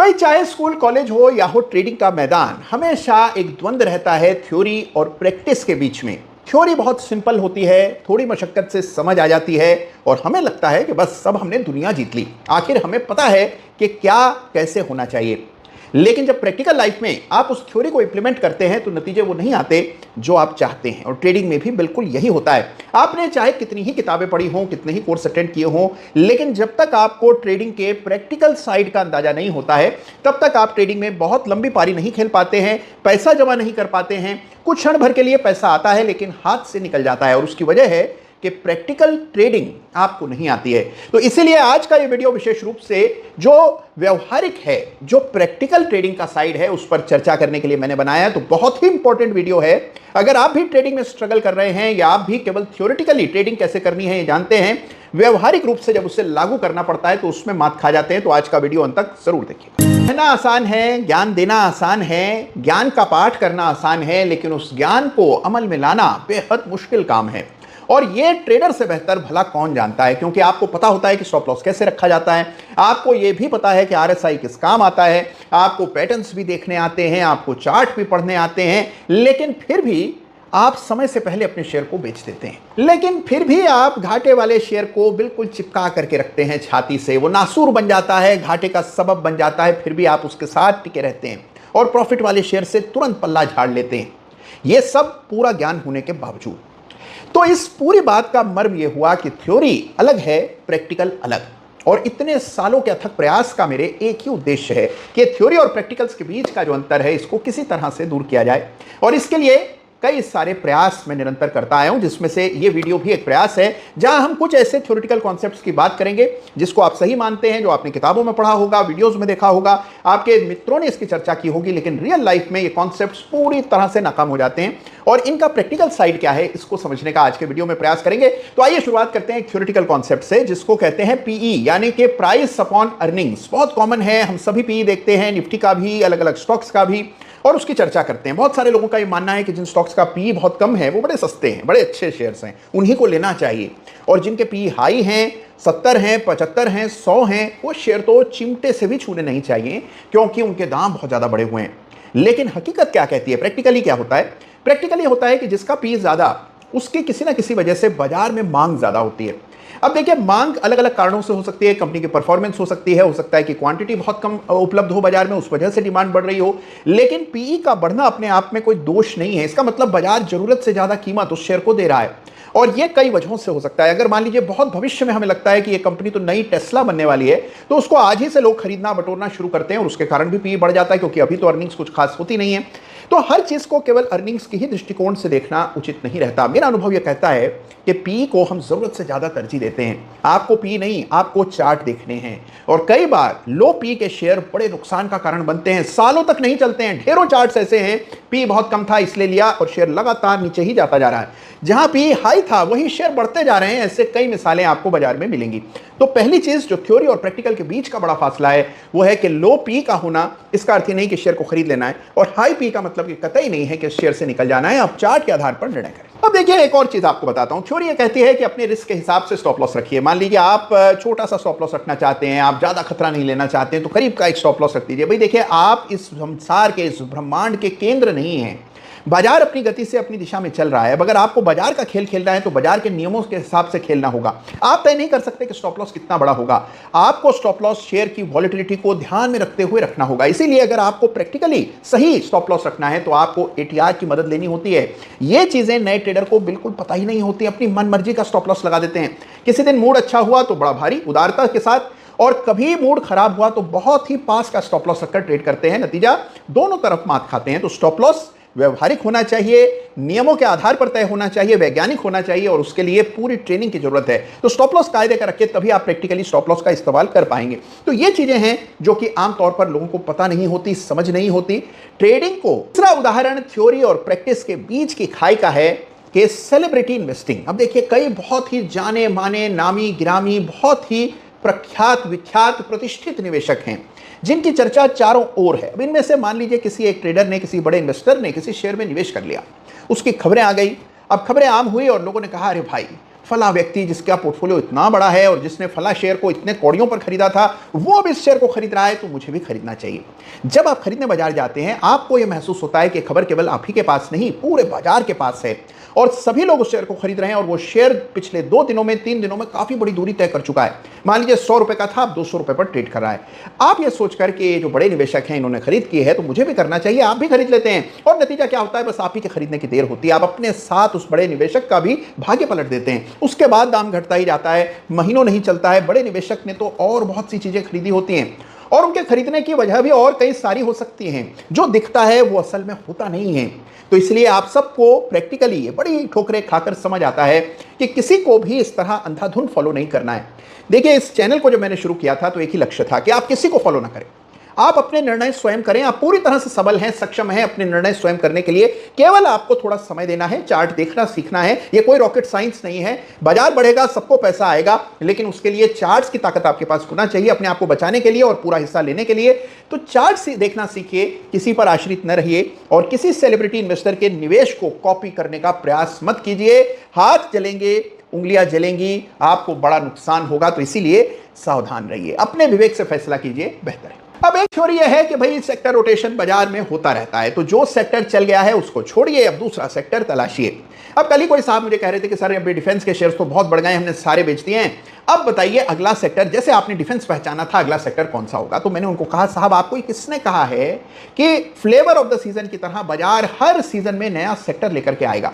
भाई चाहे school college हो या हो ट्रेडिंग का मैदान, हमेशा एक द्वंद्व रहता है थ्योरी और प्रैक्टिस के बीच में। थ्योरी बहुत सिंपल होती है, थोड़ी मशक्कत से समझ आ जाती है और हमें लगता है कि बस सब हमने दुनिया जीत ली। आखिर हमें पता है कि क्या कैसे होना चाहिए। लेकिन जब प्रैक्टिकल लाइफ में आप उस थ्योरी को इंप्लीमेंट करते हैं तो नतीजे वो नहीं आते जो आप चाहते हैं। और ट्रेडिंग में भी बिल्कुल यही होता है। आपने चाहे कितनी ही किताबें पढ़ी हों, कितने ही कोर्स अटेंड किए हों, लेकिन जब तक आपको ट्रेडिंग के प्रैक्टिकल साइड का अंदाजा नहीं होता है तब तक आप ट्रेडिंग में बहुत लंबी पारी नहीं खेल पाते हैं, पैसा जमा नहीं कर पाते हैं। कुछ क्षण भर के लिए पैसा आता है लेकिन हाथ से निकल जाता है और उसकी वजह है कि प्रैक्टिकल ट्रेडिंग आपको नहीं आती है। तो इसीलिए आज का ये वीडियो विशेष रूप से जो व्यवहारिक है, जो प्रैक्टिकल ट्रेडिंग का साइड है, उस पर चर्चा करने के लिए मैंने बनाया है। तो बहुत ही इंपॉर्टेंट वीडियो है। अगर आप भी ट्रेडिंग में स्ट्रगल कर रहे हैं या आप भी केवल थ्योरेटिकली ट्रेडिंग कैसे करनी है ये जानते हैं, व्यवहारिक रूप से जब उसे लागू करना पड़ता है तो उसमें मात खा जाते हैं। तो आज का वीडियो अंत तक जरूर देखिए। कहना आसान है, ज्ञान देना आसान है, ज्ञान का पाठ करना आसान है, लेकिन उस ज्ञान को अमल में लाना बेहद मुश्किल काम है। और ये ट्रेडर से बेहतर भला कौन जानता है, क्योंकि आपको पता होता है कि स्टॉप लॉस कैसे रखा जाता है, आपको ये भी पता है कि आरएसआई किस काम आता है, आपको पैटर्न्स भी देखने आते हैं, आपको चार्ट भी पढ़ने आते हैं, लेकिन फिर भी आप समय से पहले अपने शेयर को बेच देते हैं। लेकिन फिर भी आप घाटे वाले शेयर को बिल्कुल चिपका करके रखते हैं छाती से। वो नासूर बन जाता है, घाटे का सबब बन जाता है, फिर भी आप उसके साथ टिके रहते हैं और प्रॉफिट वाले शेयर से तुरंत पल्ला झाड़ लेते हैं। ये सब पूरा ज्ञान होने के बावजूद। तो इस पूरी बात का मर्म यह हुआ कि थ्योरी अलग है, प्रैक्टिकल अलग। और इतने सालों के अथक प्रयास का मेरे एक ही उद्देश्य है कि थ्योरी और प्रैक्टिकल्स के बीच का जो अंतर है इसको किसी तरह से दूर किया जाए। और इसके लिए कई सारे प्रयास मैं निरंतर करता आया हूं, जिसमें से ये वीडियो भी एक प्रयास है जहां हम कुछ ऐसे थ्योरेटिकल कॉन्सेप्ट्स की बात करेंगे जिसको आप सही मानते हैं, जो आपने किताबों में पढ़ा होगा, वीडियोस में देखा होगा, आपके मित्रों ने इसकी चर्चा की होगी, लेकिन रियल लाइफ में ये कॉन्सेप्ट्स पूरी तरह से नाकाम हो जाते हैं। और इनका प्रैक्टिकल साइड क्या है इसको समझने का आज के वीडियो में प्रयास करेंगे। तो आइए शुरुआत करते हैं एक थ्योरेटिकल कॉन्सेप्ट से, जिसको कहते हैं पीई, यानी कि प्राइस अपॉन अर्निंग्स। बहुत कॉमन है, हम सभी पीई देखते हैं, निफ्टी का भी, अलग अलग स्टॉक्स का भी, और उसकी चर्चा करते हैं। बहुत सारे लोगों का ये मानना है कि जिन स्टॉक्स का पी बहुत कम है वो बड़े सस्ते हैं, बड़े अच्छे शेयर्स हैं, उन्हीं को लेना चाहिए। और जिनके पी हाई हैं, 70 हैं, 75 हैं, 100 हैं, वो शेयर तो चिमटे से भी छूने नहीं चाहिए क्योंकि उनके दाम बहुत ज़्यादा बढ़े हुए हैं। लेकिन हकीकत क्या कहती है, प्रैक्टिकली क्या होता है? प्रैक्टिकली होता है कि जिसका पी ज़्यादा, उसकी किसी ना किसी वजह से बाजार में मांग ज़्यादा होती है। अब देखिए, मांग अलग अलग कारणों से हो सकती है, कंपनी की परफॉर्मेंस हो सकती है, हो सकता है कि क्वांटिटी बहुत कम उपलब्ध हो बाजार में, उस वजह से डिमांड बढ़ रही हो। लेकिन पीई का बढ़ना अपने आप में कोई दोष नहीं है। इसका मतलब बाजार जरूरत से ज्यादा कीमत उस शेयर को दे रहा है, और ये कई वजहों से हो सकता है। अगर मान लीजिए बहुत भविष्य में हमें लगता है कि ये कंपनी तो नई टेस्ला बनने वाली है, तो उसको आज ही से लोग खरीदना बटोरना शुरू करते हैं और उसके कारण भी पीई बढ़ जाता है, क्योंकि अभी तो अर्निंग्स कुछ खास होती नहीं है। तो हर चीज को केवल अर्निंग्स के ही दृष्टिकोण से देखना उचित नहीं रहता। मेरा अनुभव यह कहता है कि पी को हम जरूरत से ज्यादा तरजीह देते हैं। आपको पी नहीं, आपको चार्ट देखने हैं। और कई बार लो पी के शेयर बड़े नुकसान का कारण बनते हैं, सालों तक नहीं चलते हैं। ढेरों चार्ट्स ऐसे हैं, पी बहुत कम था इसलिए लिया और शेयर लगातार नीचे ही जाता जा रहा है। जहां पी हाई था वहीं शेयर बढ़ते जा रहे हैं। ऐसे कई मिसालें आपको बाजार में मिलेंगी। तो पहली चीज जो थ्योरी और प्रैक्टिकल के बीच का बड़ा फासला है वो है कि लो पी का होना इसका अर्थ ही नहीं कि शेयर को खरीद लेना है, और हाई पी का मतलब कि कतई नहीं है कि शेयर से निकल जाना है। आप चार्ट के आधार पर निर्णय करें। अब देखिए, एक और चीज आपको बताता हूं। थ्योरी ये कहती है कि अपने रिस्क के हिसाब से स्टॉप लॉस रखिए। मान लीजिए आप छोटा सा स्टॉप लॉस रखना चाहते हैं, आप ज्यादा खतरा नहीं लेना चाहते हैं, तो करीब का एक स्टॉप लॉस रख दीजिए। भाई देखिए, आप इस संसार के, इस ब्रह्मांड के केंद्र नहीं है। बाजार अपनी गति से अपनी दिशा में चल रहा है। अगर आपको बाजार का खेल खेलना है तो बाजार के नियमों के हिसाब से खेलना होगा। आप तय नहीं कर सकते कि स्टॉप लॉस कितना बड़ा होगा। आपको स्टॉप लॉस शेयर की वॉलेटिलिटी को ध्यान में रखते हुए रखना होगा। इसीलिए अगर आपको प्रैक्टिकली सही स्टॉप लॉस रखना है तो आपको एटीआर की मदद लेनी होती है। ये चीजें नए ट्रेडर को बिल्कुल पता ही नहीं होती, अपनी मनमर्जी का स्टॉप लॉस लगा देते हैं। किसी दिन मूड अच्छा हुआ तो बड़ा भारी उदारता के साथ, और कभी मूड खराब हुआ तो बहुत ही पास का स्टॉप लॉस रखकर ट्रेड करते हैं। नतीजा दोनों तरफ मात खाते हैं। तो स्टॉप लॉस व्यवहारिक होना चाहिए, नियमों के आधार पर तय होना चाहिए, वैज्ञानिक होना चाहिए, और उसके लिए पूरी ट्रेनिंग की जरूरत है। तो स्टॉप लॉस कायदे का रखिए, तभी आप प्रैक्टिकली स्टॉप लॉस का इस्तेमाल कर पाएंगे। तो ये चीजें हैं जो कि आमतौर पर लोगों को पता नहीं होती, समझ नहीं होती ट्रेडिंग को। दूसरा उदाहरण थ्योरी और प्रैक्टिस के बीच की खाई का है कि सेलिब्रिटी इन्वेस्टिंग। अब देखिए, कई बहुत ही जाने माने, नामी गिरामी, बहुत ही प्रख्यात विख्यात प्रतिष्ठित निवेशक हैं जिनकी चर्चा चारों ओर है। अब इनमें से मान लीजिए किसी एक ट्रेडर ने, किसी बड़े इन्वेस्टर ने किसी शेयर में निवेश कर लिया, उसकी खबरें आ गई। अब खबरें आम हुई और लोगों ने कहा, अरे भाई फला व्यक्ति जिसका पोर्टफोलियो इतना बड़ा है और जिसने फला शेयर को इतने कौड़ियों पर खरीदा था, वो अब इस शेयर को खरीद रहा है, तो मुझे भी खरीदना चाहिए। जब आप खरीदने बाजार जाते हैं, आपको यह महसूस होता है कि खबर केवल आप ही के पास नहीं, पूरे बाजार के पास है और सभी लोग उस शेयर को खरीद रहे हैं और वो शेयर पिछले 2 दिनों में, 3 दिनों में काफी बड़ी दूरी तय कर चुका है। मान लीजिए 100 रुपए का था, अब 200 रुपए पर ट्रेड कर रहा है। आप ये सोचकर कि जो बड़े निवेशक हैं इन्होंने खरीद की है तो मुझे भी करना चाहिए, आप भी खरीद लेते हैं और नतीजा क्या होता है, बस आप ही के खरीदने की देर होती है। आप अपने साथ उस बड़े निवेशक का भी भाग्य पलट देते हैं। उसके बाद दाम घटता ही जाता है, महीनों नहीं चलता है। बड़े निवेशक ने तो और बहुत सी चीजें खरीदी होती हैं और उनके खरीदने की वजह भी और कई सारी हो सकती हैं। जो दिखता है वो असल में होता नहीं है। तो इसलिए आप सबको प्रैक्टिकली ये बड़ी ठोकरें खाकर समझ आता है कि किसी को भी इस तरह अंधाधुंध फॉलो नहीं करना है। देखिए, इस चैनल को जब मैंने शुरू किया था तो एक ही लक्ष्य था कि आप किसी को फॉलो ना करें, आप अपने निर्णय स्वयं करें। आप पूरी तरह से सबल हैं, सक्षम हैं अपने निर्णय स्वयं करने के लिए। केवल आपको थोड़ा समय देना है, चार्ट देखना सीखना है। ये कोई रॉकेट साइंस नहीं है। बाजार बढ़ेगा, सबको पैसा आएगा, लेकिन उसके लिए चार्ट्स की ताकत आपके पास होना चाहिए अपने आप को बचाने के लिए और पूरा हिस्सा लेने के लिए। तो चार्ट देखना सीखिए, किसी पर आश्रित न रहिए और किसी सेलिब्रिटी इन्वेस्टर के निवेश को कॉपी करने का प्रयास मत कीजिए। हाथ जलेंगे, उंगलियां जलेंगी, आपको बड़ा नुकसान होगा। तो इसीलिए सावधान रहिए, अपने विवेक से फैसला कीजिए, बेहतर है। अब एक थ्योरी यह है कि भाई सेक्टर रोटेशन बाजार में होता रहता है, तो जो सेक्टर चल गया है उसको छोड़िए, अब दूसरा सेक्टर तलाशिए। अब कल ही कोई साहब मुझे कह रहे थे कि सर अभी डिफेंस के शेयर्स तो बहुत बढ़ गए, हमने सारे बेच दिए हैं, अब बताइए अगला सेक्टर, जैसे आपने डिफेंस पहचाना था, अगला सेक्टर कौन सा होगा? तो मैंने उनको कहा, साहब आपको किसने कहा है कि फ्लेवर ऑफ द सीजन की तरह बाजार हर सीजन में नया सेक्टर लेकर के आएगा?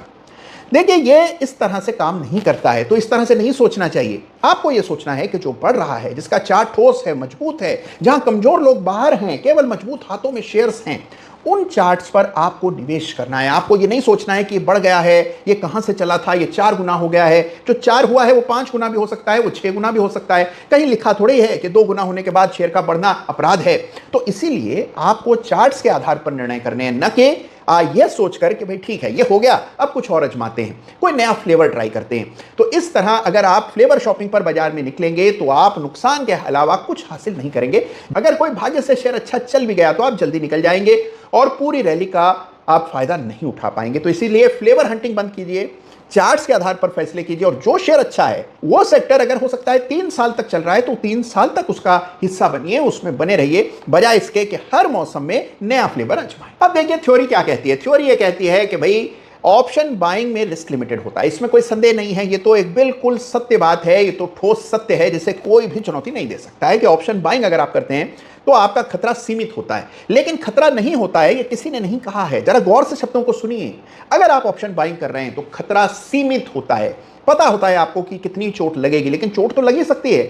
देखिए, ये इस तरह से काम नहीं करता है, तो इस तरह से नहीं सोचना चाहिए। आपको ये सोचना है कि जो बढ़ रहा है, जिसका चार्ट ठोस है, मजबूत है, जहां कमजोर लोग बाहर हैं, केवल मजबूत हाथों में शेयर्स हैं, उन चार्ट्स पर आपको निवेश करना है। आपको ये नहीं सोचना है कि ये बढ़ गया है, ये कहां से चला था, ये 4 गुना हो गया है। जो 4 हुआ है वो 5 गुना भी हो सकता है, वो 6 गुना भी हो सकता है। कहीं लिखा थोड़ी है कि 2 गुना होने के बाद शेयर का बढ़ना अपराध है। तो इसीलिए आपको चार्ट्स के आधार पर निर्णय करने हैं, न कि ये सोचकर कि भाई ठीक है ये हो गया, अब कुछ और आजमाते हैं, कोई नया फ्लेवर ट्राई करते हैं। तो इस तरह अगर आप फ्लेवर शॉपिंग पर बाजार में निकलेंगे तो आप नुकसान के अलावा कुछ हासिल नहीं करेंगे। अगर कोई भाग्य से शेयर अच्छा चल भी गया तो आप जल्दी निकल जाएंगे और पूरी रैली का आप फायदा नहीं उठा पाएंगे। तो इसीलिए फ्लेवर हंटिंग बंद कीजिए, चार्ट्स के आधार पर फैसले कीजिए और जो शेयर अच्छा है, वो सेक्टर अगर हो सकता है 3 साल तक चल रहा है तो 3 साल तक उसका हिस्सा बनिए, उसमें बने रहिए, बजाय इसके कि हर मौसम में नया फ्लेवर आजमाएं। अब देखिए थ्योरी क्या कहती है। थ्योरी ये कहती है कि भाई ऑप्शन बाइंग में रिस्क लिमिटेड होता है, इसमें कोई संदेह नहीं है। ये तो एक बिल्कुल सत्य बात है, ये तो ठोस सत्य है जिसे कोई भी चुनौती नहीं दे सकता है कि ऑप्शन बाइंग अगर आप करते हैं तो आपका खतरा सीमित होता है। लेकिन खतरा नहीं होता है ये किसी ने नहीं कहा है, जरा गौर से शब्दों को सुनिए। अगर आप ऑप्शन बाइंग कर रहे हैं तो खतरा सीमित होता है, पता होता है आपको कि कितनी चोट लगेगी, लेकिन चोट तो लग ही सकती है।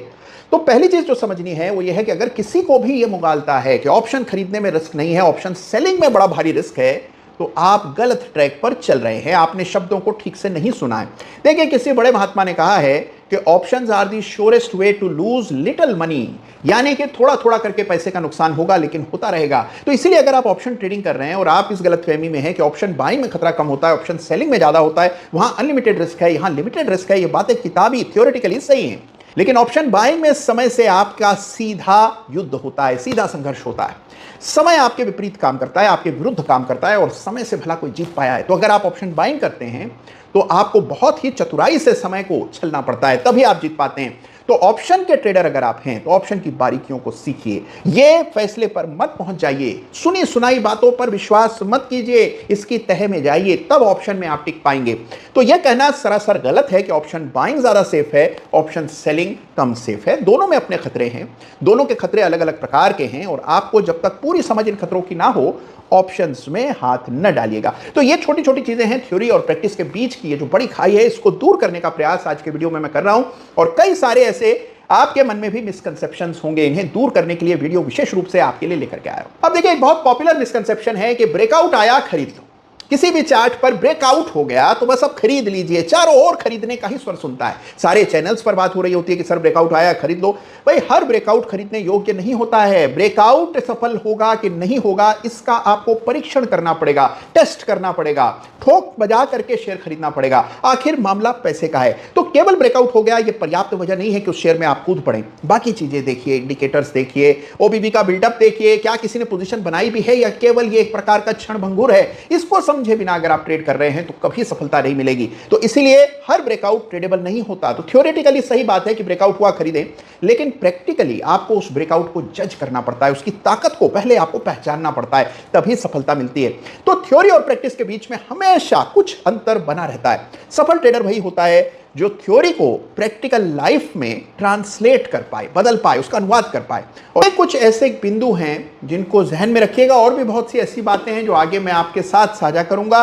तो पहली चीज जो समझनी है वो ये है कि अगर किसी को भी ये मुगालता है कि ऑप्शन खरीदने में रिस्क नहीं है, ऑप्शन सेलिंग में बड़ा भारी रिस्क है, तो आप गलत ट्रैक पर चल रहे हैं, आपने शब्दों को ठीक से नहीं सुना है। देखिए, किसी बड़े महात्मा ने कहा है कि options are the surest way to lose little money, यानी कि थोड़ा थोड़ा करके पैसे का नुकसान होगा लेकिन होता रहेगा। तो इसीलिए अगर आप ऑप्शन ट्रेडिंग कर रहे हैं और आप इस गलतफहमी में हैं कि ऑप्शन बाइंग में खतरा कम होता है, ऑप्शन सेलिंग में ज्यादा होता है, वहां अनलिमिटेड रिस्क है, यहां लिमिटेड रिस्क है, ये बातें किताबी थ्योरेटिकली सही है, लेकिन ऑप्शन बाइंग में समय से आपका सीधा युद्ध होता है, सीधा संघर्ष होता है। समय आपके विपरीत काम करता है, आपके विरुद्ध काम करता है और समय से भला कोई जीत पाया है। तो अगर आप ऑप्शन बाइंग करते हैं तो आपको बहुत ही चतुराई से समय को छलना पड़ता है, तभी आप जीत पाते हैं। तो ऑप्शन के ट्रेडर अगर आप हैं तो ऑप्शन की बारीकियों को सीखिए, ये फैसले पर मत पहुंच जाइए, सुनी सुनाई बातों पर विश्वास मत कीजिए, इसकी तह में जाइए, तब ऑप्शन में आप टिक पाएंगे। तो यह कहना सरासर गलत है कि ऑप्शन बाइंग ज्यादा सेफ है, ऑप्शन सेलिंग कम सेफ है। दोनों में अपने खतरे हैं, दोनों के खतरे अलग अलग प्रकार के हैं और आपको जब तक पूरी समझ इन खतरों की ना हो, ऑप्शंस में हाथ न डालिएगा। तो ये छोटी छोटी चीजें हैं, थ्योरी और प्रैक्टिस के बीच की ये जो बड़ी खाई है, इसको दूर करने का प्रयास आज के वीडियो में मैं कर रहा हूं। और कई सारे ऐसे आपके मन में भी मिसकंसेप्शंस होंगे, इन्हें दूर करने के लिए वीडियो विशेष रूप से आपके लिए लेकर के आया हूं। अब देखिए, एक बहुत पॉपुलर मिसकंसेप्शन है कि ब्रेकआउट आया खरीद लो, किसी भी चार्ट पर ब्रेकआउट हो गया तो बस अब खरीद लीजिए, चारों ओर खरीदने का ही स्वर सुनता है। सारे चैनल्स पर बात हो रही होती है कि सर ब्रेकआउट आया खरीद लो। भाई, हर ब्रेकआउट खरीदने योग्य नहीं होता है। ब्रेकआउट सफल होगा कि नहीं होगा इसका आपको परीक्षण करना पड़ेगा, टेस्ट करना पड़ेगा, ठोक बजा करके शेयर खरीदना पड़ेगा। आखिर मामला पैसे का है। तो केवल ब्रेकआउट हो गया ये पर्याप्त वजह नहीं है कि उस शेयर में आप कूद पड़े। बाकी चीजें देखिए, इंडिकेटर्स देखिए, ओबीबी का बिल्डअप देखिए, क्या किसी ने पोजीशन बनाई भी है या केवल ये एक प्रकार का क्षण भंगुर है, इसको समझे बिना अगर आप ट्रेड कर रहे हैं तो कभी सफलता नहीं मिलेगी। तो इसीलिए हर ब्रेकआउट ट्रेडेबल नहीं होता। तो थ्योरेटिकली सही बात है कि ब्रेकआउट हुआ खरीदें, लेकिन प्रैक्टिकली आपको उस ब्रेकआउट को जज करना पड़ता है, उसकी ताकत को पहले आपको पहचानना पड़ता है, तभी सफलता मिलती है। तो थ्योरी और प्रैक्टिस के बीच में हमेशा कुछ अंतर बना रहता है। सफल ट्रेडर वही होता है जो थ्योरी को प्रैक्टिकल लाइफ में ट्रांसलेट कर पाए, बदल पाए, उसका अनुवाद कर पाए। और कुछ ऐसे बिंदु हैं जिनको जहन में रखिएगा, और भी बहुत सी ऐसी बातें हैं जो आगे मैं आपके साथ साझा करूंगा।